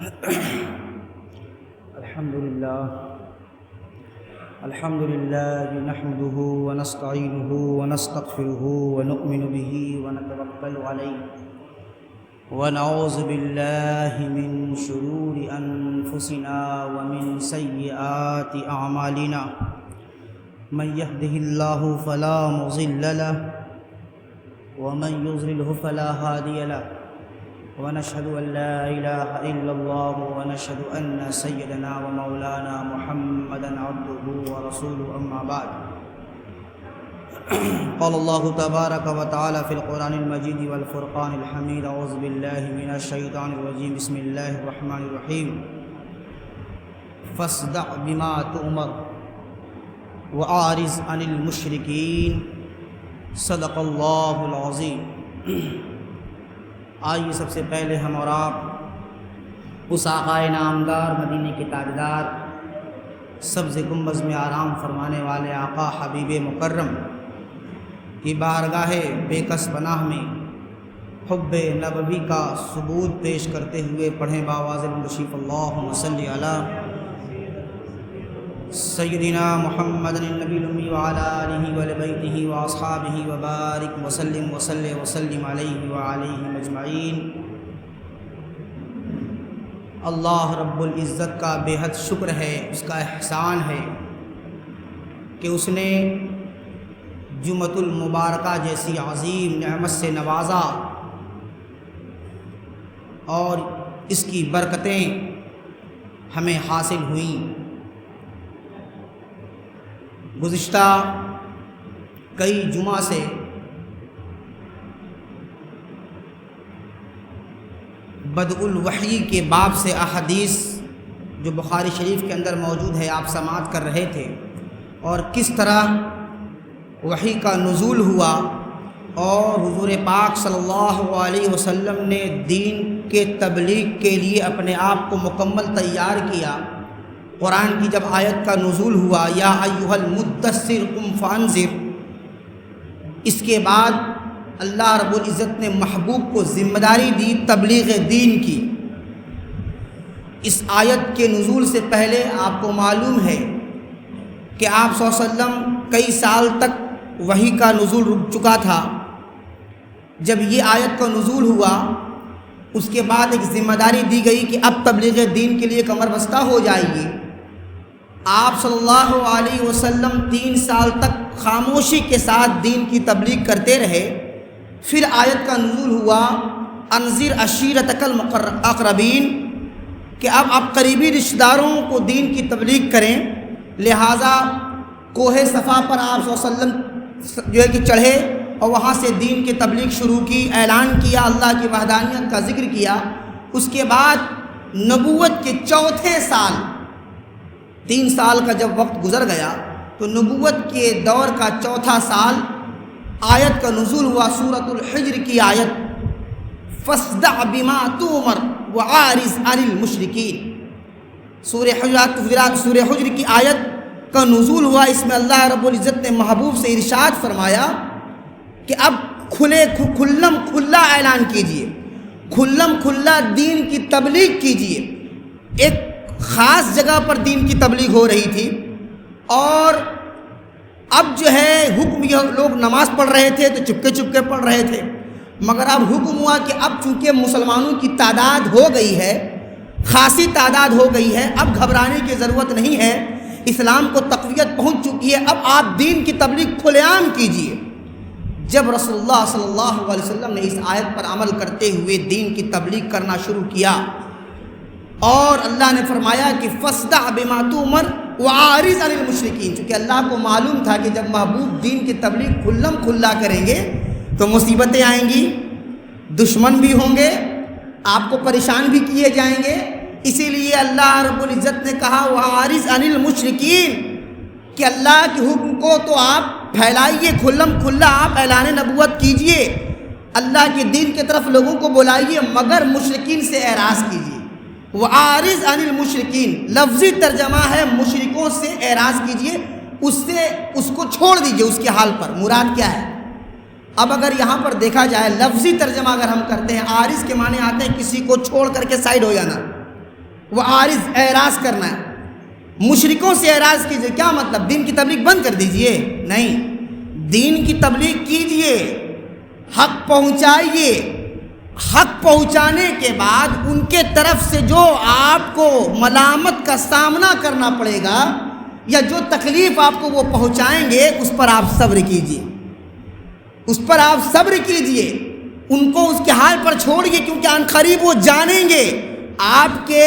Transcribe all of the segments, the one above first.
الحمد لله نحمده ونستعينه ونستغفره ونؤمن به ونتوكل عليه ونعوذ بالله من شرور أنفسنا ومن سيئات أعمالنا من يهده الله فلا مضل له ومن يضلله فلا هادي له ونشهد أن لا إله إلا الله ونشهد أن سيدنا ومولانا محمدا عبده ورسوله أما بعد قال الله تبارك وتعالى في القرآن المجيد والفرقان الحميد أعوذ بالله من الشيطان الرجيم بسم الله الرحمن الرحيم فاصدع بما تؤمر وأعرض عن المشركين صدق الله العظيم۔ آئیے سب سے پہلے ہم اور آپ اس آقائے نامدار مدینے کے تاجدار سبز گنبد میں آرام فرمانے والے آقا حبیب مکرم کی بارگاہ بے کس پناہ میں حب نبوی کا ثبوت پیش کرتے ہوئے پڑھیں باواز المشیف اللہم صلی علی سیدنا محمد النبی الامی وعلی آلہ وبیتہ واصحابہ وبارک وسلم وسلم علیہ وعلیہ مجمعین۔ اللہ رب العزت کا بے حد شکر ہے، اس کا احسان ہے کہ اس نے جمعۃ المبارکہ جیسی عظیم نعمت سے نوازا اور اس کی برکتیں ہمیں حاصل ہوئیں۔ گزشتہ کئی جمعہ سے بدء الوحی کے باب سے احادیث جو بخاری شریف کے اندر موجود ہے آپ سماعت کر رہے تھے، اور کس طرح وحی کا نزول ہوا اور حضور پاک صلی اللہ علیہ وسلم نے دین کے تبلیغ کے لیے اپنے آپ کو مکمل تیار کیا۔ قرآن کی جب آیت کا نزول ہوا یا ایھا المدثر قم فانذر، اس کے بعد اللہ رب العزت نے محبوب کو ذمہ داری دی تبلیغ دین کی۔ اس آیت کے نزول سے پہلے آپ کو معلوم ہے کہ آپ صلی اللہ علیہ وسلم کئی سال تک وحی کا نزول رک چکا تھا۔ جب یہ آیت کا نزول ہوا اس کے بعد ایک ذمہ داری دی گئی کہ اب تبلیغ دین کے لیے کمر بستہ ہو جائیے۔ آپ صلی اللہ علیہ وسلم 3 سال تک خاموشی کے ساتھ دین کی تبلیغ کرتے رہے۔ پھر آیت کا نزول ہوا انذر عشیرتک الاقربین، کہ اب آپ قریبی رشتہ داروں کو دین کی تبلیغ کریں۔ لہٰذا کوہ صفا پر آپ صلی اللہ علیہ وسلم جو ہے کہ چڑھے اور وہاں سے دین کی تبلیغ شروع کی، اعلان کیا، اللہ کی وحدانیت کا ذکر کیا۔ اس کے بعد نبوت کے چوتھے سال 3 سال کا جب وقت گزر گیا تو نبوت کے دور کا چوتھا سال آیت کا نزول ہوا سورۃ الحجر کی آیت فاصدع بما تؤمر وأعرض عن المشرکین۔ سورہ حجر کی آیت کا نزول ہوا۔ اس میں اللہ رب العزت نے محبوب سے ارشاد فرمایا کہ اب کھلم کھلا اعلان کیجئے، کھلم کھلا دین کی تبلیغ کیجئے۔ ایک خاص جگہ پر دین کی تبلیغ ہو رہی تھی، اور اب جو ہے حکم، یہ لوگ نماز پڑھ رہے تھے تو چپکے چپکے پڑھ رہے تھے، مگر اب حکم ہوا کہ اب چونکہ مسلمانوں کی تعداد ہو گئی ہے، خاصی تعداد ہو گئی ہے، اب گھبرانے کی ضرورت نہیں ہے، اسلام کو تقویت پہنچ چکی ہے، اب آپ دین کی تبلیغ کھلے عام کیجئے۔ جب رسول اللہ صلی اللہ علیہ وسلم نے اس آیت پر عمل کرتے ہوئے دین کی تبلیغ کرنا شروع کیا، اور اللہ نے فرمایا کہ فاصدع بما تؤمر وأعرض عن المشرکین، چونکہ اللہ کو معلوم تھا کہ جب محبوب دین کی تبلیغ کھلم کھلا کریں گے تو مصیبتیں آئیں گی، دشمن بھی ہوں گے، آپ کو پریشان بھی کیے جائیں گے۔ اسی لیے اللہ رب العزت نے کہا وأعرض عن المشرکین، کہ اللہ کے حکم کو تو آپ پھیلائیے، کھلم کھلا آپ اعلان نبوت کیجئے، اللہ کے دین کی طرف لوگوں کو بلائیے، مگر مشرکین سے اعراض کیجئے۔ وأعرض عن المشرکین لفظی ترجمہ ہے مشرکوں سے اعراض کیجئے، اس کو چھوڑ دیجئے اس کے حال پر۔ مراد کیا ہے؟ اب اگر یہاں پر دیکھا جائے لفظی ترجمہ اگر ہم کرتے ہیں، عارض کے معنی آتے ہیں کسی کو چھوڑ کر کے سائڈ ہو جانا، وہ عارض اعراض کرنا ہے، مشرکوں سے اعراض کیجیے۔ کیا مطلب؟ دین کی تبلیغ بند کر دیجئے؟ نہیں، دین کی تبلیغ کیجئے، حق پہنچائیے، حق پہنچانے کے بعد ان کے طرف سے جو آپ کو ملامت کا سامنا کرنا پڑے گا یا جو تکلیف آپ کو وہ پہنچائیں گے، اس پر آپ صبر کیجئے، اس پر آپ صبر کیجئے، ان کو اس کے حال پر چھوڑیے، کیونکہ ان قریب وہ جانیں گے آپ کے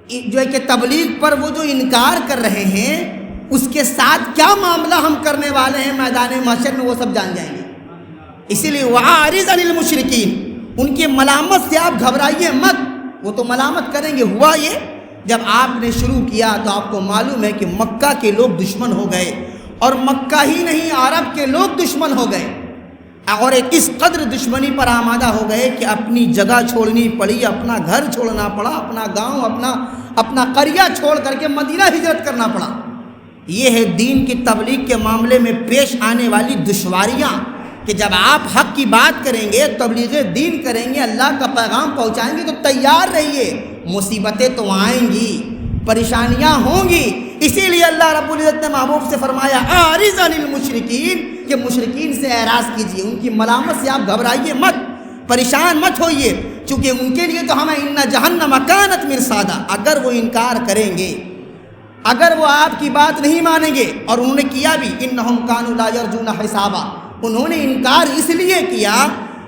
جو ہے کہ تبلیغ پر وہ جو انکار کر رہے ہیں اس کے ساتھ کیا معاملہ ہم کرنے والے ہیں میدان محشر میں، وہ سب جان جائیں گے۔ اسی لیے وَأَعْرِضْ عَنِ الْمُشْرِكِينَ، ان کی ملامت سے آپ گھبرائیے مت، وہ تو ملامت کریں گے۔ ہوا یہ جب آپ نے شروع کیا تو آپ کو معلوم ہے کہ مکہ کے لوگ دشمن ہو گئے، اور مکہ ہی نہیں عرب کے لوگ دشمن ہو گئے، اور ایک اس قدر دشمنی پر آمادہ ہو گئے کہ اپنی جگہ چھوڑنی پڑی، اپنا گھر چھوڑنا پڑا، اپنا گاؤں، اپنا قریہ چھوڑ کر کے مدینہ ہجرت کرنا پڑا۔ یہ ہے دین کی تبلیغ کے معاملے میں پیش آنے والی دشواریاں، کہ جب آپ حق کی بات کریں گے، تبلیغ دین کریں گے، اللہ کا پیغام پہنچائیں گے تو تیار رہیے، مصیبتیں تو آئیں گی، پریشانیاں ہوں گی۔ اسی لیے اللہ رب العزت نے محبوب سے فرمایا اعرض عن المشرکین، کہ مشرکین سے اعراض کیجیے، ان کی ملامت سے آپ گھبرائیے مت، پریشان مت ہوئیے، چونکہ ان کے لیے تو ہمیں ان جہنم کانت مرصادا، اگر وہ انکار کریں گے، اگر وہ آپ کی بات نہیں مانیں گے، اور انہوں نے کیا بھی، انہم کانوا لا یرجون حسابا، انہوں نے انکار اس لیے کیا،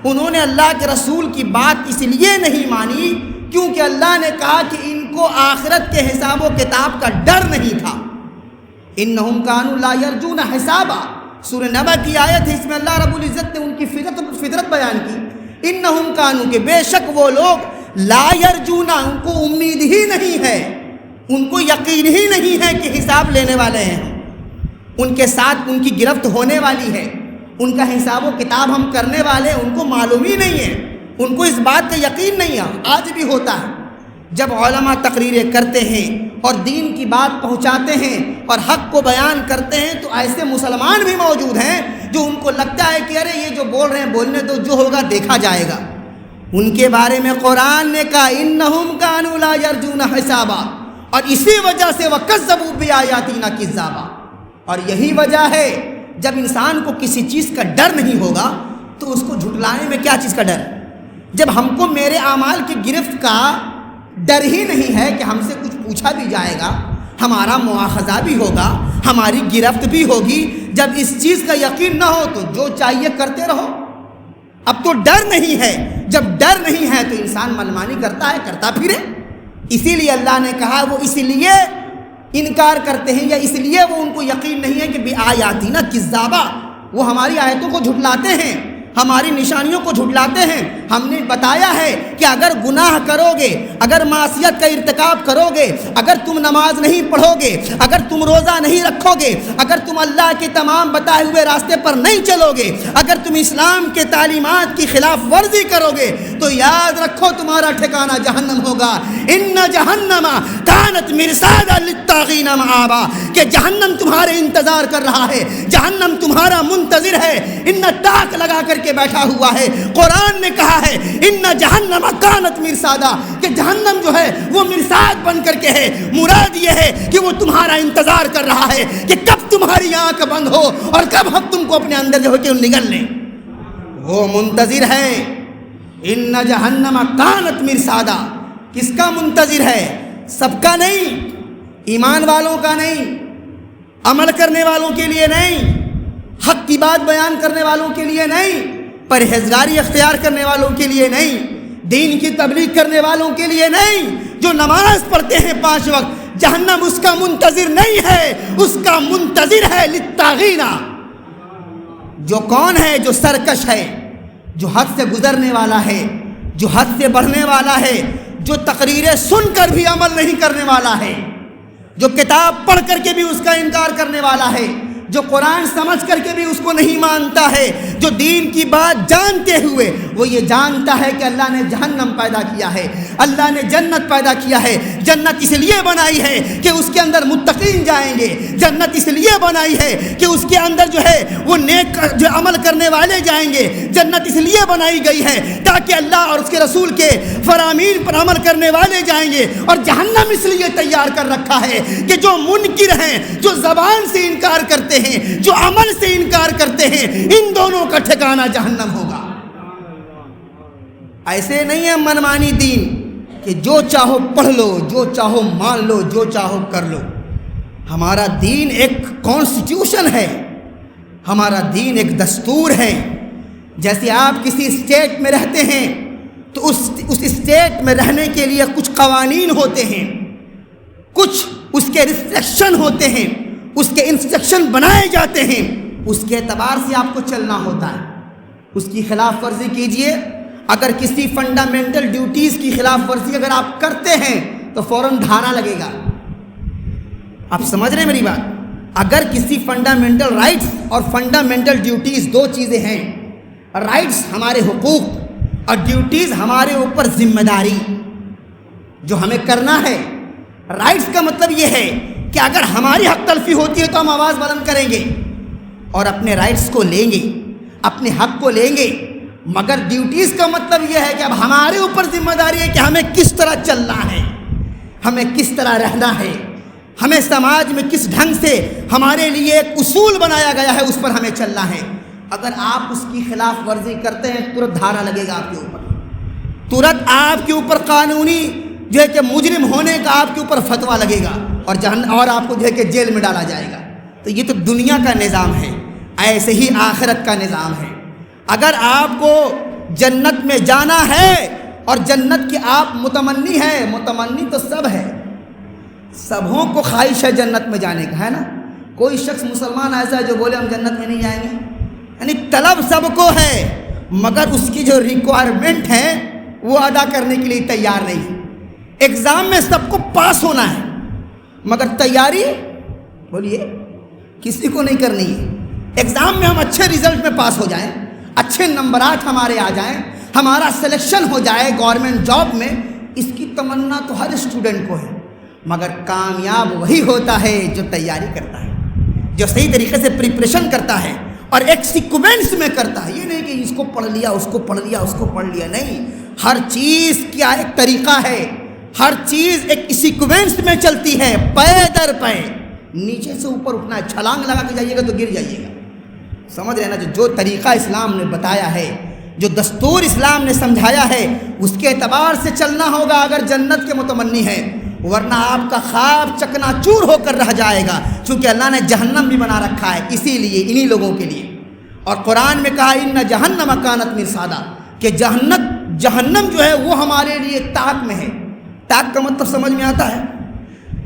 انہوں نے اللہ کے رسول کی بات اس لیے نہیں مانی کیونکہ اللہ نے کہا کہ ان کو آخرت کے حساب و کتاب کا ڈر نہیں تھا۔ انہم کانوا لا یرجون حسابا، سورہ نبأ کی آیت ہے، اس میں اللہ رب العزت نے ان کی فطرت بیان کی۔ انہم کانوا، کہ بے شک وہ لوگ، لا یرجون، ان کو امید ہی نہیں ہے، ان کو یقین ہی نہیں ہے کہ حساب لینے والے ہیں، ان کے ساتھ ان کی گرفت ہونے والی ہے، ان کا حساب و کتاب ہم کرنے والے ہیں، ان کو معلوم ہی نہیں ہے، ان کو اس بات کا یقین نہیں ہے۔ آج بھی ہوتا ہے جب علماء تقریریں کرتے ہیں اور دین کی بات پہنچاتے ہیں اور حق کو بیان کرتے ہیں، تو ایسے مسلمان بھی موجود ہیں جو ان کو لگتا ہے کہ ارے یہ جو بول رہے ہیں بولنے تو، جو ہوگا دیکھا جائے گا۔ ان کے بارے میں قرآن نے کہا انہم کانوا لا یرجون حسابا، اور اسی وجہ سے وَكَذَّبُوا بِآیاتِنَا كِذَّابًا، اور یہی وجہ ہے جب انسان کو کسی چیز کا ڈر نہیں ہوگا تو اس کو جھٹلانے میں کیا چیز کا ڈر؟ جب ہم کو میرے اعمال کی گرفت کا ڈر ہی نہیں ہے کہ ہم سے کچھ پوچھا بھی جائے گا، ہمارا مواخذہ بھی ہوگا، ہماری گرفت بھی ہوگی، جب اس چیز کا یقین نہ ہو تو جو چاہیے کرتے رہو۔ اب تو ڈر نہیں ہے، جب ڈر نہیں ہے تو انسان منمانی کرتا ہے، کرتا پھرے۔ اسی لیے اللہ نے کہا وہ اس لیے انکار کرتے ہیں، یا اس لیے وہ ان کو یقین نہیں ہے کہ بآیاتنا کذابا، وہ ہماری آیتوں کو جھٹلاتے ہیں، ہماری نشانیوں کو جھٹلاتے ہیں۔ ہم نے بتایا ہے کہ اگر گناہ کرو گے، اگر معصیت کا ارتکاب کرو گے، اگر تم نماز نہیں پڑھو گے، اگر تم روزہ نہیں رکھو گے، اگر تم اللہ کے تمام بتائے ہوئے راستے پر نہیں چلو گے، اگر تم اسلام کے تعلیمات کی خلاف ورزی کرو گے، تو یاد رکھو تمہارا ٹھکانہ جہنم ہوگا۔ ان جہنم کانت مرصادا للطاغین مآبا، کہ جہنم تمہارے انتظار کر رہا ہے، جہنم تمہارا منتظر ہے، ان تاک لگا کر کے بیٹھا ہوا ہے۔ قرآن نے کہا ہے ان جہنم کانت مرصادا، کہ جہنم جو ہے وہ مرصاد بن کر کے ہے، مراد یہ ہے کہ وہ تمہارا انتظار کر رہا ہے کہ کب تمہاری آنکھ بند ہو اور کب ہم تم کو اپنے اندر جو ہے کہ نگل لیں، وہ منتظر ہے۔ ان جہنم کانت مرصادا، کس کا منتظر ہے؟ سب کا نہیں، ایمان والوں کا نہیں، عمل کرنے والوں کے لیے نہیں، حق کی بات بیان کرنے والوں کے لیے نہیں، پرہیزگاری اختیار کرنے والوں کے لیے نہیں، دین کی تبلیغ کرنے والوں کے لیے نہیں، جو نماز پڑھتے ہیں 5 وقت، جہنم اس کا منتظر نہیں ہے، اس کا منتظر ہے للطاغین۔ جو کون ہے؟ جو سرکش ہے، جو حد سے گزرنے والا ہے، جو حد سے بڑھنے والا ہے، جو تقریریں سن کر بھی عمل نہیں کرنے والا ہے، جو کتاب پڑھ کر کے بھی اس کا انکار کرنے والا ہے، جو قرآن سمجھ کر کے بھی اس کو نہیں مانتا ہے، جو دین کی بات جانتے ہوئے وہ یہ جانتا ہے کہ اللہ نے جہنم پیدا کیا ہے، اللہ نے جنت پیدا کیا ہے۔ جنت اس لیے بنائی ہے کہ اس کے اندر متقین جائیں گے، جنت اس لیے بنائی ہے کہ اس کے اندر جو ہے وہ نیک جو عمل کرنے والے جائیں گے، جنت اس لیے بنائی گئی ہے تاکہ اللہ اور اس کے رسول کے فرامین پر عمل کرنے والے جائیں گے، اور جہنم اس لیے تیار کر رکھا ہے کہ جو منکر ہیں، جو زبان سے انکار کرتے ہیں، جو عمل سے انکار کرتے ہیں، ان دونوں کا ٹھکانہ جہنم ہوگا۔ ایسے نہیں ہے منمانی دین کہ جو چاہو پڑھ لو، جو چاہو مان لو، جو چاہو کر لو۔ ہمارا دین ایک کانسٹیٹیوشن ہے، ہمارا دین ایک دستور ہے۔ جیسے آپ کسی اسٹیٹ میں رہتے ہیں تو اس اسٹیٹ میں رہنے کے لیے کچھ قوانین ہوتے ہیں، کچھ اس کے ریسٹرکشن ہوتے ہیں، اس کے انسٹرکشن بنائے جاتے ہیں، اس کے اعتبار سے آپ کو چلنا ہوتا ہے۔ اس کی خلاف ورزی کیجئے، اگر کسی فنڈامنٹل ڈیوٹیز کی خلاف ورزی اگر آپ کرتے ہیں تو فوراً دھانا لگے گا۔ آپ سمجھ رہے ہیں میری بات؟ اگر کسی فنڈامنٹل رائٹس اور فنڈامنٹل ڈیوٹیز دو چیزیں ہیں، رائٹس ہمارے حقوق اور ڈیوٹیز ہمارے اوپر ذمہ داری جو ہمیں کرنا ہے۔ رائٹس کا مطلب یہ ہے کہ اگر ہماری حق تلفی ہوتی ہے تو ہم آواز بلند کریں گے اور اپنے رائٹس کو لیں گے، اپنے حق کو لیں گے، مگر ڈیوٹیز کا مطلب یہ ہے کہ اب ہمارے اوپر ذمہ داری ہے کہ ہمیں کس طرح چلنا ہے، ہمیں کس طرح رہنا ہے، ہمیں سماج میں کس ڈھنگ سے ہمارے لیے ایک اصول بنایا گیا ہے اس پر ہمیں چلنا ہے۔ اگر آپ اس کی خلاف ورزی کرتے ہیں ترنت دھارا لگے گا آپ کے اوپر، ترنت آپ کے اوپر قانونی جو ہے کہ مجرم ہونے کا آپ کے اوپر فتویٰ لگے گا اور آپ کو جو ہے کہ جیل میں ڈالا جائے گا۔ تو یہ تو دنیا کا نظام ہے، ایسے ہی آخرت کا نظام ہے۔ اگر آپ کو جنت میں جانا ہے اور جنت کی آپ متمنی ہے، متمنی تو سب ہے، سبوں کو خواہش ہے جنت میں جانے کا، ہے نا؟ کوئی شخص مسلمان ایسا ہے جو بولے ہم جنت میں نہیں جائیں گے؟ یعنی طلب سب کو ہے، مگر اس کی جو ریکوائرمنٹ ہے وہ ادا کرنے کے لیے تیار نہیں ہے۔ ایگزام میں سب کو پاس ہونا ہے، مگر تیاری بولیے کسی کو نہیں کرنی ہے۔ ایگزام میں ہم اچھے رزلٹ میں پاس ہو جائیں، اچھے نمبرات ہمارے آ جائیں، ہمارا سلیکشن ہو جائے گورنمنٹ جاب میں، اس کی تمنا تو ہر اسٹوڈنٹ کو ہے، مگر کامیاب وہی ہوتا ہے جو تیاری کرتا ہے، جو صحیح طریقے سے پریپریشن کرتا ہے اور ایک سیکوینس میں کرتا ہے۔ یہ نہیں کہ اس کو پڑھ لیا، اس کو پڑھ لیا، اس کو پڑھ لیا، نہیں، ہر چیز کیا ایک طریقہ ہے، ہر چیز ایک سیکوینس میں چلتی ہے، پے در پے، نیچے سے اوپر اٹھنا ہے، چھلانگ لگا کے جائیے گا تو گر جائیے گا۔ سمجھ رہے نا؟ جو طریقہ اسلام نے بتایا ہے، جو دستور اسلام نے سمجھایا ہے، اس کے اعتبار سے چلنا ہوگا اگر جنت کے متمنی ہے، ورنہ آپ کا خواب چکنا چور ہو کر رہ جائے گا، چونکہ اللہ نے جہنم بھی بنا رکھا ہے اسی لیے، انہی لوگوں کے لیے۔ اور قرآن میں کہا ان جہنم کانت مرصادا، کہ جہنم جو ہے وہ ہمارے لیے طاق میں ہے۔ طاق کا مطلب سمجھ میں آتا ہے؟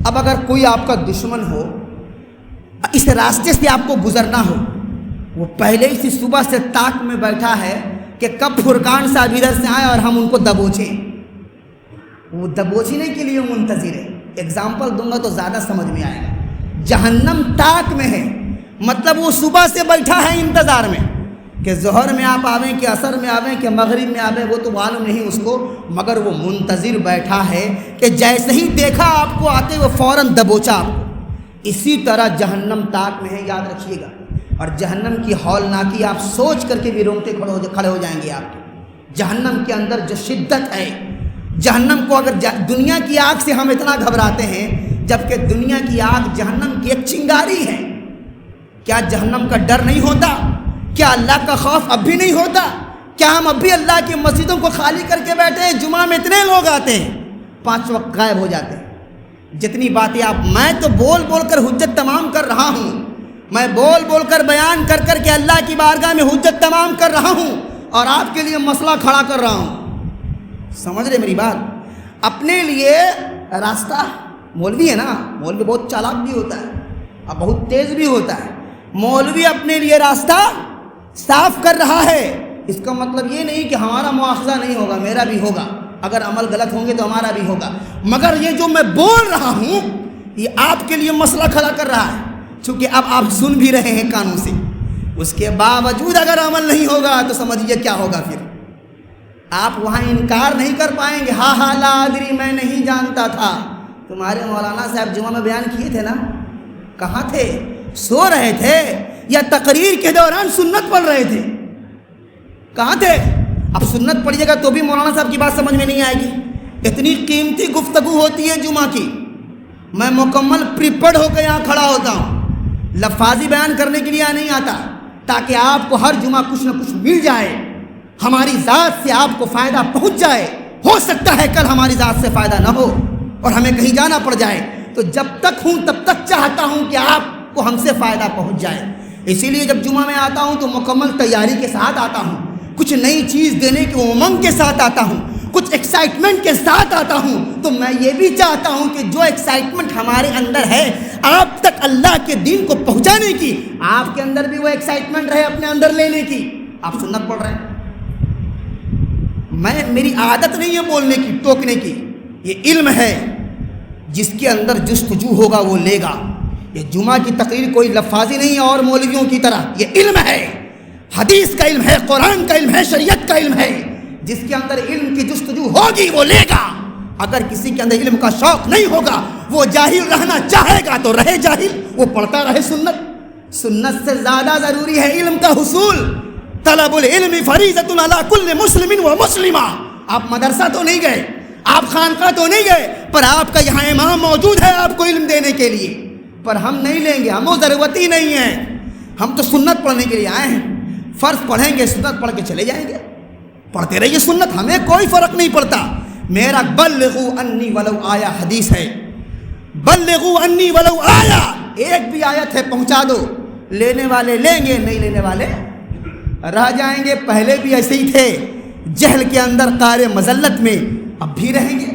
اب اگر کوئی آپ کا دشمن ہو، اس راستے سے آپ کو گزرنا ہو، وہ پہلے ہی صبح سے طاق میں بیٹھا ہے کہ کب فرقان صاحب ادھر سے آئے اور ہم ان کو دبوچیں، وہ دبوچنے کے لیے منتظر ہے۔ ایگزامپل دوں گا تو زیادہ سمجھ میں آئے گا۔ جہنم طاق میں ہے، مطلب وہ صبح سے بیٹھا ہے انتظار میں کہ ظہر میں آپ آویں کہ عصر میں آویں کہ مغرب میں آویں، وہ تو معلوم نہیں اس کو، مگر وہ منتظر بیٹھا ہے کہ جیسے ہی دیکھا آپ کو آتے وہ فوراً دبوچا آپ کو۔ اسی طرح جہنم طاق میں ہے، یاد رکھیے گا۔ اور جہنم کی ہولناکی آپ سوچ کر کے بھی رونگٹے کھڑے ہو جائیں گے آپ کے۔ جہنم کے اندر جو شدت ہے، جہنم کو اگر دنیا کی آگ سے ہم اتنا گھبراتے ہیں، جبکہ دنیا کی آگ جہنم کی ایک چنگاری ہے، کیا جہنم کا ڈر نہیں ہوتا؟ کیا اللہ کا خوف اب بھی نہیں ہوتا؟ کیا ہم اب بھی اللہ کی مسجدوں کو خالی کر کے بیٹھے ہیں؟ جمعہ میں اتنے لوگ آتے ہیں، 5 وقت غائب ہو جاتے ہیں۔ جتنی باتیں میں تو بول بول کر حجت تمام کر رہا ہوں، میں بول بول کر بیان کر کر کے اللہ کی بارگاہ میں حجت تمام کر رہا ہوں اور آپ کے لیے مسئلہ کھڑا کر رہا ہوں۔ سمجھ رہے میری بات؟ اپنے لیے راستہ، مولوی ہے نا، مولوی بہت چالاک بھی ہوتا ہے اور بہت تیز بھی ہوتا ہے۔ مولوی اپنے لیے راستہ صاف کر رہا ہے، اس کا مطلب یہ نہیں کہ ہمارا مواخذہ نہیں ہوگا، میرا بھی ہوگا، اگر عمل غلط ہوں گے تو ہمارا بھی ہوگا، مگر یہ جو میں بول رہا ہوں یہ آپ کے لیے مسئلہ کھڑا کر رہا ہے، چونکہ اب آپ سن بھی رہے ہیں کانوں سے، اس کے باوجود اگر عمل نہیں ہوگا تو سمجھیے کیا ہوگا پھر۔ آپ وہاں انکار نہیں کر پائیں گے، ہاں ہاں لا ادری، میں نہیں جانتا تھا۔ تمہارے مولانا صاحب جمعہ میں بیان کیے تھے نا، کہاں تھے؟ سو رہے تھے یا تقریر کے دوران سنت پڑھ رہے تھے؟ کہاں تھے؟ اب سنت پڑھیے گا تو بھی مولانا صاحب کی بات سمجھ میں نہیں آئے گی۔ اتنی قیمتی گفتگو ہوتی ہے جمعہ کی، میں مکمل پریپیئرڈ ہو کے یہاں کھڑا ہوتا ہوں، لفاظی بیان کرنے کے لیے نہیں آتا، تاکہ آپ کو ہر جمعہ کچھ نہ کچھ مل جائے، ہماری ذات سے آپ کو فائدہ پہنچ جائے۔ ہو سکتا ہے کل ہماری ذات سے فائدہ نہ ہو اور ہمیں کہیں جانا پڑ جائے، تو جب تک ہوں تب تک چاہتا ہوں کہ آپ کو ہم سے فائدہ پہنچ جائے۔ اسی لیے جب جمعہ میں آتا ہوں تو مکمل تیاری کے ساتھ آتا ہوں، کچھ نئی چیز دینے کی امنگ کے ساتھ آتا ہوں، کچھ ایکسائٹمنٹ کے ساتھ آتا ہوں۔ تو میں یہ بھی چاہتا ہوں کہ جو ایکسائٹمنٹ ہمارے اندر ہے آپ تک اللہ کے دین کو پہنچانے کی، آپ کے اندر بھی وہ ایکسائٹمنٹ رہے اپنے اندر لینے کی۔ آپ سنت پڑھ رہے ہیں، میری عادت نہیں ہے بولنے کی، ٹوکنے کی، یہ علم ہے، جس کے اندر جستجو ہوگا وہ لے گا۔ یہ جمعہ کی تقریر کوئی لفاظی نہیں ہے اور مولویوں کی طرح، یہ علم ہے، حدیث کا علم ہے، قرآن کا علم ہے، شریعت کا علم ہے۔ جس کے اندر علم کی جستجو ہوگی وہ لے گا، اگر کسی کے اندر علم کا شوق نہیں ہوگا، وہ جاہل رہنا چاہے گا تو رہے جاہل، وہ پڑھتا رہے سنت۔ سنت سے زیادہ ضروری ہے علم کا حصول۔ طلب العلم فریضۃ علی کل مسلم و مسلمہ۔ آپ مدرسہ تو نہیں گئے، آپ خانقاہ تو نہیں گئے، پر آپ کا یہاں امام موجود ہے آپ کو علم دینے کے لیے، پر ہم نہیں لیں گے، ہمیں ضرورت ہی نہیں ہے۔ ہم تو سنت پڑھنے کے لیے آئے ہیں، فرض پڑھیں گے، سنت پڑھ کے چلے جائیں گے، پڑھتے رہیے سنت، ہمیں کوئی فرق نہیں پڑتا۔ میرا بلغوا انی ولو آیا حدیث ہے، بلغوا انی ولو آیا، ایک بھی آیت ہے پہنچا دو، لینے والے لیں گے، نہیں لینے والے رہ جائیں گے۔ پہلے بھی ایسے ہی تھے، جہل کے اندر قار مذلت میں، اب بھی رہیں گے،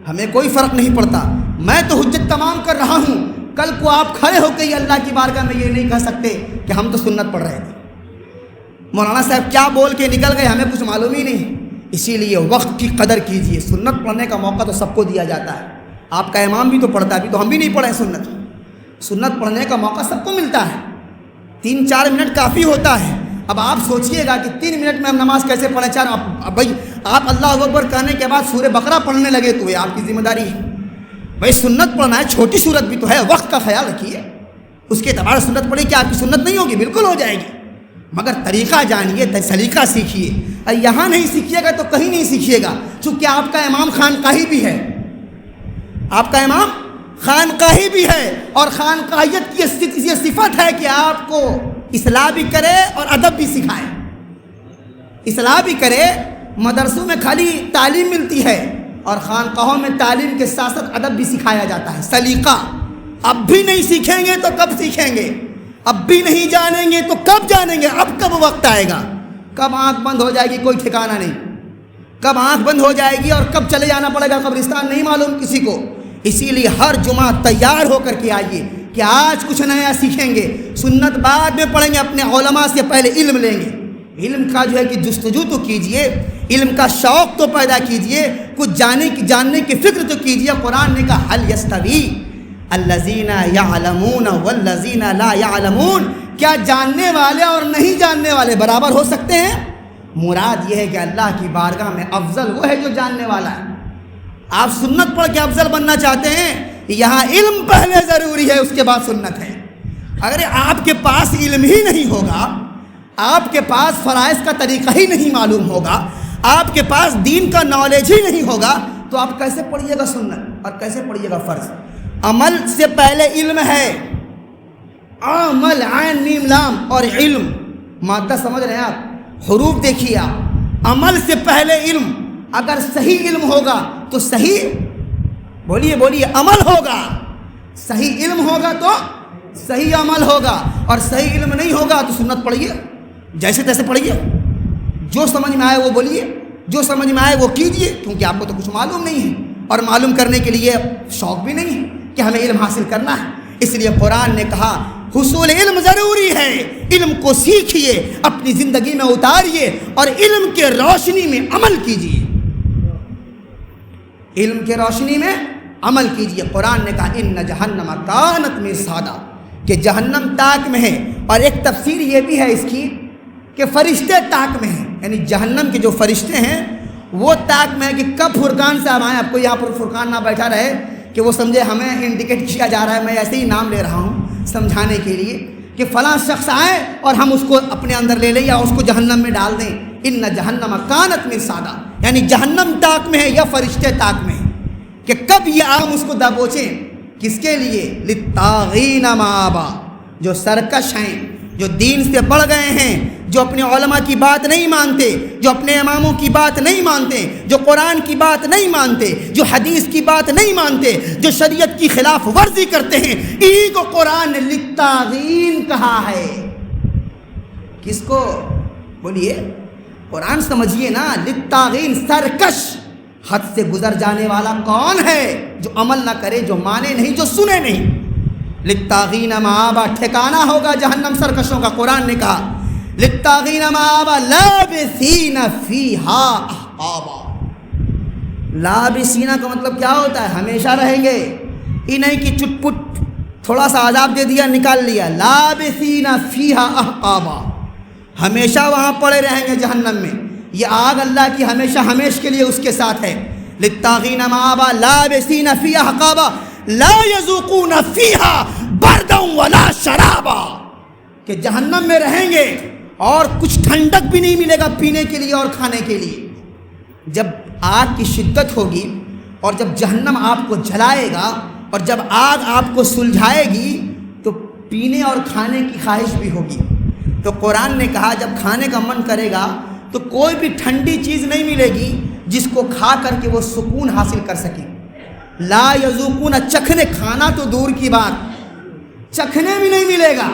ہمیں کوئی فرق نہیں پڑتا۔ میں تو حجت تمام کر رہا ہوں، کل کو آپ کھڑے ہو کے یہ اللہ کی بارگاہ میں یہ نہیں کہہ سکتے کہ ہم تو سنت پڑھ رہے تھے، مولانا صاحب کیا بول کے نکل گئے، ہمیں کچھ معلوم ہی نہیں۔ اسی لیے وقت کی قدر کیجئے، سنت پڑھنے کا موقع تو سب کو دیا جاتا ہے۔ آپ کا امام بھی تو پڑھتا ہے، ابھی تو ہم بھی نہیں پڑھے سنت۔ سنت پڑھنے کا موقع سب کو ملتا ہے، 3-4 منٹ کافی ہوتا ہے۔ اب آپ سوچئے گا کہ 3 منٹ میں ہم نماز کیسے پڑھیں؟ بھائی آپ اللہ اکبر کہنے کے بعد سورہ بقرہ پڑھنے لگے تو یہ آپ کی ذمہ داری ہے۔ بھائی سنت پڑھنا ہے، چھوٹی سورت بھی تو ہے، وقت کا خیال رکھیے، اس کے اعتبار سے سنت پڑھی کہ آپ کی سنت نہیں ہوگی، بالکل ہو جائے گی، مگر طریقہ جانیے، سلیقہ سیکھیے۔ یہاں نہیں سیکھیے گا تو کہیں نہیں سیکھیے گا، چونکہ آپ کا امام خانقاہی بھی ہے، آپ کا امام خانقاہی بھی ہے، اور خانقاہیت کی یہ صفت ہے کہ آپ کو اصلاح بھی کرے اور ادب بھی سکھائے، اصلاح بھی کرے۔ مدرسوں میں خالی تعلیم ملتی ہے اور خانقاہوں میں تعلیم کے ساتھ ساتھ ادب بھی سکھایا جاتا ہے، سلیقہ۔ اب بھی نہیں سیکھیں گے تو کب سیکھیں گے؟ اب بھی نہیں جانیں گے تو کب جانیں گے؟ اب کب وقت آئے گا؟ کب آنکھ بند ہو جائے گی کوئی ٹھکانہ نہیں، کب آنکھ بند ہو جائے گی اور کب چلے جانا پڑے گا قبرستان نہیں معلوم کسی کو۔ اسی لیے ہر جمعہ تیار ہو کر کے آئیے کہ آج کچھ نیا سیکھیں گے، سنت بعد میں پڑھیں گے، اپنے علماء سے پہلے علم لیں گے۔ علم کا جو ہے کہ جستجو تو کیجئے، علم کا شوق تو پیدا کیجئے، کچھ جاننے کی فکر تو کیجئے۔ قرآن نے کہا حل یستوی الذین یعلمون والذین لا یعلمون، کیا جاننے والے اور نہیں جاننے والے برابر ہو سکتے ہیں؟ مراد یہ ہے کہ اللہ کی بارگاہ میں افضل وہ ہے جو جاننے والا ہے۔ آپ سنت پڑھ کے افضل بننا چاہتے ہیں، یہاں علم پہلے ضروری ہے، اس کے بعد سنت ہے۔ اگر آپ کے پاس علم ہی نہیں ہوگا، آپ کے پاس فرائض کا طریقہ ہی نہیں معلوم ہوگا، آپ کے پاس دین کا نالج ہی نہیں ہوگا، تو آپ کیسے پڑھیے گا سنت اور کیسے پڑھیے گا فرض؟ عمل سے پہلے علم ہے، عمل عین میم لام اور علم، مادہ سمجھ رہے ہیں آپ، حروف دیکھیے آپ، عمل سے پہلے علم۔ اگر صحیح علم ہوگا تو صحیح بولیے عمل ہوگا، صحیح علم ہوگا تو صحیح عمل ہوگا، اور صحیح علم نہیں ہوگا تو سنت پڑھیے، جیسے تیسے پڑھیے، جو سمجھ میں آئے وہ بولیے، جو سمجھ میں آئے وہ کیجیے، کیونکہ آپ کو تو کچھ معلوم نہیں ہے اور معلوم کرنے کے لیے شوق بھی نہیں ہے کہ ہمیں علم حاصل کرنا ہے۔ اس لیے قرآن نے کہا حصول علم ضروری ہے، علم کو سیکھیے، اپنی زندگی میں اتاریے اور علم کے روشنی میں عمل کیجیے، علم کے روشنی میں عمل کیجیے۔ قرآن نے کہا ان جہنم کانت مرصادا، کہ جہنم تاک میں ہے، اور ایک تفسیر یہ بھی ہے اس کی کہ فرشتے تاک میں ہیں، یعنی جہنم کے جو فرشتے ہیں وہ طاق میں ہے کہ کب فرقان صاحب آئیں. آپ کو یہاں پر فرقان نہ بیٹھا رہے کہ وہ سمجھے ہمیں انڈیکیٹ کیا جا رہا ہے. میں ایسے ہی نام لے رہا ہوں سمجھانے کے لیے کہ فلاں شخص آئے اور ہم اس کو اپنے اندر لے لیں یا اس کو جہنم میں ڈال دیں. ان جہنم کانت مرصادا، یعنی جہنم طاق میں ہے یا فرشتے طاق میں ہے کہ کب یہ آم اس کو دبوچیں. کس کے لیے؟ للطاغین مآبا، جو سرکش ہیں، جو دین سے بڑھ گئے ہیں، جو اپنے علماء کی بات نہیں مانتے، جو اپنے اماموں کی بات نہیں مانتے، جو قرآن کی بات نہیں مانتے، جو حدیث کی بات نہیں مانتے، جو شریعت کی خلاف ورزی کرتے ہیں. انہی کو قرآن نے للطاغین کہا ہے. کس کو؟ بولیے. قرآن سمجھیے نا. للطاغین، سرکش، حد سے گزر جانے والا کون ہے؟ جو عمل نہ کرے، جو مانے نہیں، جو سنے نہیں. للطاغین مآبا، ٹھکانہ ہوگا جہنم سرکشوں کا. قرآن نے کہا للطاغین مآبا لابثین فیہا احقابا. لابثین کا مطلب کیا ہوتا ہے؟ ہمیشہ رہیں گے. یہ نہیں کہ چٹ پٹ تھوڑا سا عذاب دے دیا نکال لیا. لابثین فیہا احقابا، ہمیشہ وہاں پڑے رہیں گے جہنم میں. یہ آگ اللہ کی ہمیشہ ہمیش کے لیے اس کے ساتھ ہے. للطاغین مآبا لابثین فیہا احقابا لا یذوقون فیہا بردا ولا شرابا، کہ جہنم میں رہیں گے اور کچھ ٹھنڈک بھی نہیں ملے گا پینے کے لیے اور کھانے کے لیے. جب آگ کی شدت ہوگی اور جب جہنم آپ کو جلائے گا اور جب آگ آپ کو سلجھائے گی تو پینے اور کھانے کی خواہش بھی ہوگی. تو قرآن نے کہا جب کھانے کا من کرے گا تو کوئی بھی ٹھنڈی چیز نہیں ملے گی جس کو کھا کر کے وہ سکون حاصل کر سکے. لا یذوقون، چکھنے، کھانا تو دور کی بات، چکھنے بھی نہیں ملے گا.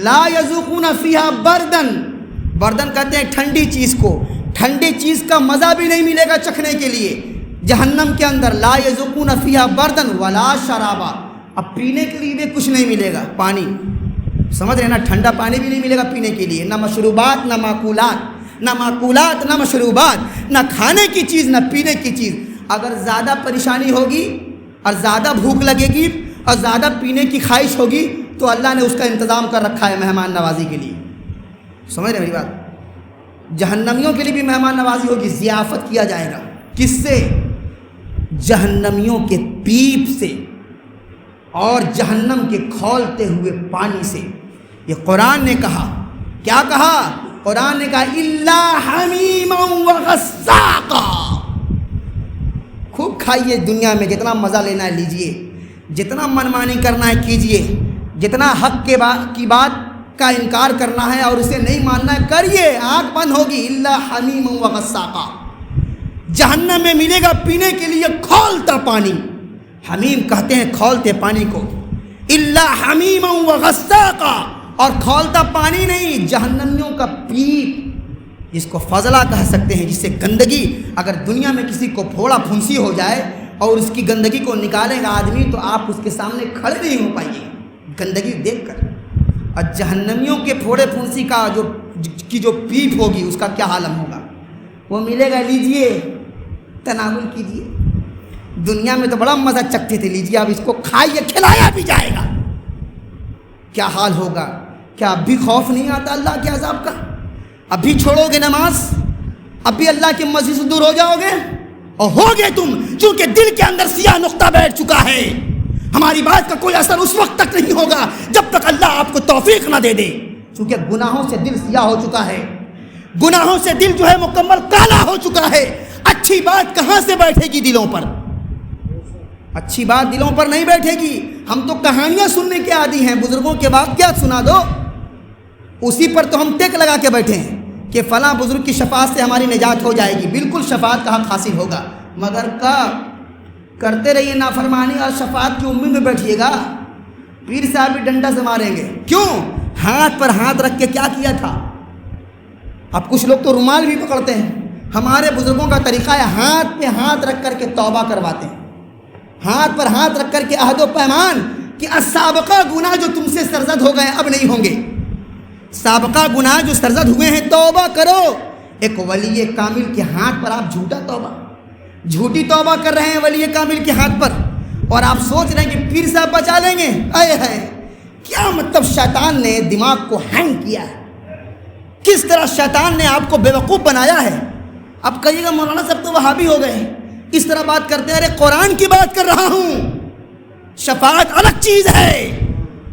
لا یذوقون فیہا بردن، بردن کہتے ہیں ٹھنڈی چیز کو. ٹھنڈی چیز کا مزہ بھی نہیں ملے گا چکھنے کے لیے جہنم کے اندر. لا یذوقون فیہا بردن ولا شرابا، اب پینے کے لیے بھی کچھ نہیں ملے گا. پانی سمجھ رہے نا، ٹھنڈا پانی بھی نہیں ملے گا پینے کے لیے. نہ مشروبات، نہ معقولات، نہ معقولات، نہ مشروبات، نہ کھانے کی چیز، نہ پینے کی چیز. اگر زیادہ پریشانی ہوگی اور زیادہ بھوک لگے گی اور زیادہ پینے کی خواہش ہوگی تو اللہ نے اس کا انتظام کر رکھا ہے مہمان نوازی کے لیے. سمجھ رہے میری بات؟ جہنمیوں کے لیے بھی مہمان نوازی ہوگی، ضیافت کیا جائے گا. کس سے؟ جہنمیوں کے پیپ سے اور جہنم کے کھولتے ہوئے پانی سے. یہ قرآن نے کہا. کیا کہا؟ قرآن نے کہا الا حمیما وغساقا. خوب کھائیے، دنیا میں جتنا مزہ لینا ہے لیجئے، جتنا منمانی کرنا ہے کیجئے، جتنا حق کی بات کا انکار کرنا ہے اور اسے نہیں ماننا ہے کریے. آنکھ بند ہوگی. الا حمیما وغساقا، جہنم میں ملے گا پینے کے لیے کھولتا پانی. حمیم کہتے ہیں کھولتے پانی کو. الا حمیما وغساقا، اور کھولتا پانی نہیں، جہنمیوں کا پیپ، جس کو فضلہ کہہ سکتے ہیں، جس سے گندگی، اگر دنیا میں کسی کو پھوڑا پھنسی ہو جائے اور اس کی گندگی کو نکالے گا آدمی تو آپ اس کے سامنے کھڑے نہیں ہو پائیے گندگی دیکھ کر. اور جہنمیوں کے پھوڑے پھنسی کا جو پیپ ہوگی اس کا کیا عالم ہوگا. وہ ملے گا، لیجئے، تناول کیجئے. دنیا میں تو بڑا مزہ چکتے تھے، لیجئے اب اس کو کھائیے، کھلایا بھی جائے گا. کیا حال ہوگا؟ کیا اب بھی خوف نہیں آتا اللہ کے عذاب کا؟ اب بھی چھوڑو گے نماز؟ اب بھی اللہ کی مسجد سے دور ہو جاؤ گے؟ اور ہوگے تم، چونکہ دل کے اندر سیاہ نقطہ بیٹھ چکا ہے. ہماری بات کا کوئی اثر اس وقت تک نہیں ہوگا جب تک اللہ آپ کو توفیق نہ دے دے، چونکہ گناہوں سے دل سیاہ ہو چکا ہے. گناہوں سے دل جو ہے مکمل کالا ہو چکا ہے. اچھی بات کہاں سے بیٹھے گی دلوں پر؟ اچھی بات دلوں پر نہیں بیٹھے گی. ہم تو کہانیاں سننے کے عادی ہیں، بزرگوں کے واقعات سنا دو، اسی پر تو ہم ٹیک لگا کے بیٹھے ہیں کہ فلاں بزرگ کی شفاعت سے ہماری نجات ہو جائے گی. بالکل شفاعت کا حق حاصل ہوگا، مگر کب؟ کرتے رہیے نافرمانی اور شفاعت کی امید میں بیٹھیے گا. پیر صاحب بھی ڈنڈا سے ماریں گے. کیوں؟ ہاتھ پر ہاتھ رکھ کے کیا کیا تھا؟ اب کچھ لوگ تو رومال بھی پکڑتے ہیں. ہمارے بزرگوں کا طریقہ ہے ہاتھ پہ ہاتھ رکھ کر کے توبہ کرواتے ہیں. ہاتھ پر ہاتھ رکھ کر کے عہد و پیمان کہ سابقہ گناہ جو تم سے سرزد ہو گئے اب نہیں ہوں گے. سابقہ گناہ جو سرزد ہوئے ہیں توبہ کرو. ایک ولی کامل کے ہاتھ پر آپ جھوٹی توبہ کر رہے ہیں ولی کامل کے ہاتھ پر، اور آپ سوچ رہے ہیں کہ پیر صاحب بچا لیں گے. اے ہے کیا مطلب؟ شیطان نے دماغ کو ہینگ کیا ہے. کس طرح شیطان نے آپ کو بیوقوف بنایا ہے. اب کہیے گا مولانا صاحب تو وہابی ہو گئے, اس طرح بات کرتے ہیں. ارے قرآن کی بات کر رہا ہوں. شفاعت الگ چیز ہے,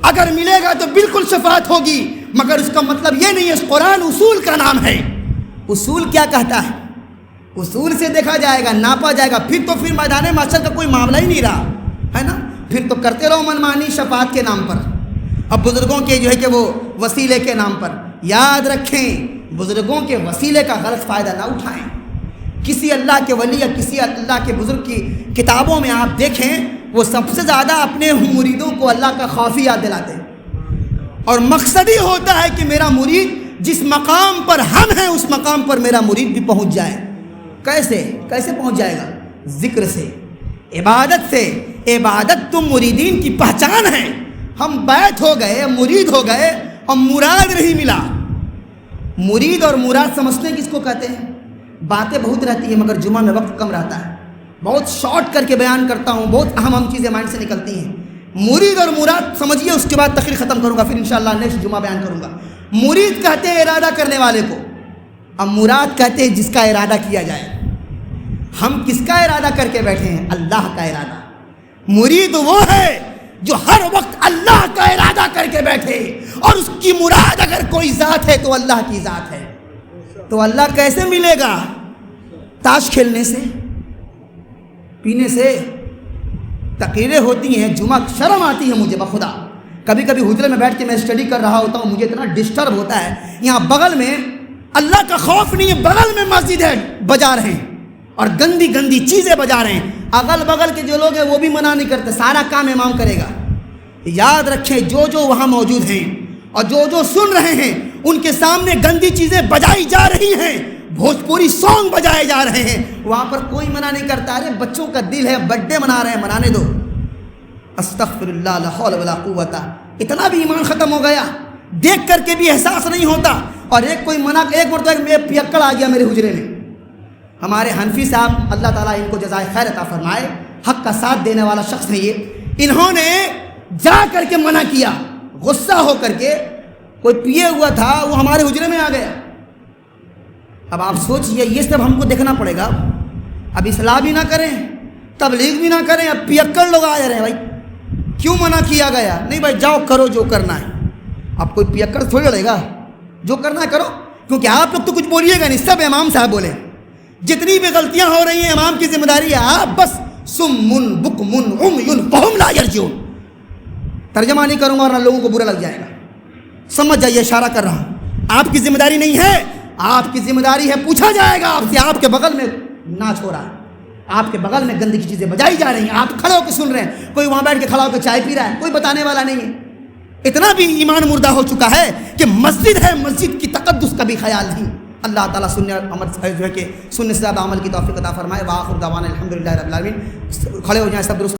اگر ملے گا تو بالکل شفاعت ہوگی, مگر اس کا مطلب یہ نہیں ہے. قرآن اصول کا نام ہے. اصول کیا کہتا ہے؟ اصول سے دیکھا جائے گا, ناپا جائے گا. پھر میدان محشر کا کوئی معاملہ ہی نہیں رہا ہے نا. پھر تو کرتے رہو منمانی شفاعت کے نام پر, اب بزرگوں کے جو ہے کہ وہ وسیلے کے نام پر. یاد رکھیں, بزرگوں کے وسیلے کا غلط فائدہ نہ اٹھائیں. کسی اللہ کے ولی یا کسی اللہ کے بزرگ کی کتابوں میں آپ دیکھیں, وہ سب سے زیادہ اپنے مریدوں کو اللہ کا خوف یاد دلاتے ہیں, اور مقصد ہی ہوتا ہے کہ میرا مرید جس مقام پر ہم ہیں اس مقام پر میرا مرید بھی پہنچ جائے. کیسے پہنچ جائے گا؟ ذکر سے, عبادت سے. عبادت تم مریدین کی پہچان ہے. ہم بیعت ہو گئے, مرید ہو گئے, اور مراد نہیں ملا. مرید اور مراد سمجھتے ہیں کس کو کہتے ہیں؟ باتیں بہت رہتی ہیں مگر جمعہ میں وقت کم رہتا ہے, بہت شارٹ کر کے بیان کرتا ہوں, بہت اہم چیزیں مائنڈ سے نکلتی ہیں. مرید اور مراد سمجھیے, اس کے بعد تقریر ختم کروں گا, پھر انشاءاللہ نیکسٹ جمعہ بیان کروں گا. مرید کہتے ہیں ارادہ کرنے والے کو, اب مراد کہتے ہیں جس کا ارادہ کیا جائے. ہم کس کا ارادہ کر کے بیٹھے ہیں؟ اللہ کا ارادہ. مرید وہ ہے جو ہر وقت اللہ کا ارادہ کر کے بیٹھے, اور اس کی مراد اگر کوئی ذات ہے تو اللہ کی ذات ہے. تو اللہ کیسے ملے گا؟ تاش کھیلنے سے, پینے سے. تقریریں ہوتی ہیں جمعہ, شرم آتی ہے مجھے بخدا. کبھی کبھی حجرے میں بیٹھ کے میں اسٹڈی کر رہا ہوتا ہوں, مجھے اتنا ڈسٹرب ہوتا ہے. یہاں بغل میں اللہ کا خوف نہیں ہے, بغل میں مسجد ہے, بجا رہے ہیں اور گندی گندی چیزیں بجا رہے ہیں. اگل بغل کے جو لوگ ہیں وہ بھی منع نہیں کرتے, سارا کام امام کرے گا. یاد رکھیں, جو وہاں موجود ہیں اور جو سن رہے ہیں ان کے سامنے گندی چیزیں بجائی جا رہی ہیں, بھوجپوری سانگ بجائے جا رہے ہیں. وہاں پر کوئی منع نہیں کرتا. ارے بچوں کا دل ہے, برتھ ڈے منا رہے ہیں, منانے دو. استغفر اللہ, لا حول ولا قوت. اتنا بھی ایمان ختم ہو گیا, دیکھ کر کے بھی احساس نہیں ہوتا. اور ایک مرتبہ پیکڑ آ گیا میرے حجرے میں. ہمارے حنفی صاحب, اللہ تعالیٰ ان کو جزائے خیر عطا فرمائے, حق کا ساتھ دینے والا شخص ہے یہ. انہوں نے جا کر کے منع کیا, غصہ ہو کر کے. کوئی پیے ہوا تھا, وہ ہمارے حجرے میں آ گیا. اب آپ سوچئے, یہ سب ہم کو دیکھنا پڑے گا. اب اصلاح بھی نہ کریں, تبلیغ بھی نہ کریں, اب پیکڑ لوگ آ رہے ہیں. بھائی کیوں منع کیا گیا؟ نہیں بھائی جاؤ کرو جو کرنا ہے. اب کوئی پیکڑ تھوڑی لڑے گا, جو کرنا ہے کرو, کیونکہ آپ لوگ تو کچھ بولیے گا نہیں, سب امام صاحب بولے. جتنی بھی غلطیاں ہو رہی ہیں امام کی ذمہ داری ہے. آپ بس سمن بکمن عمین فہم لا یرجعون. ترجمہ نہیں کروں گا اور لوگوں کو برا لگ جائے گا, سمجھ جائیے, اشارہ کر رہا ہوں. آپ کی ذمہ داری نہیں ہے, آپ کی ذمہ داری ہے, پوچھا جائے گا آپ سے. آپ کے بغل میں ناچ ہو رہا ہے, آپ کے بغل میں گندی کی چیزیں بجائی جا رہی ہیں, آپ کھڑے ہو کے سن رہے ہیں, کوئی وہاں بیٹھ کے کھڑا ہو کے چائے پی رہا ہے, کوئی بتانے والا نہیں ہے. اتنا بھی ایمان مردہ ہو چکا ہے کہ مسجد ہے, مسجد کی تقدس کا بھی خیال نہیں. اللہ تعالیٰ سننے عمل جو ہے کہ سننے سے زیادہ عمل کی توفیق عطا فرمائے. وآخر دعوانا الحمدللہ رب العالمین. کھڑے ہو جائیں سب درست.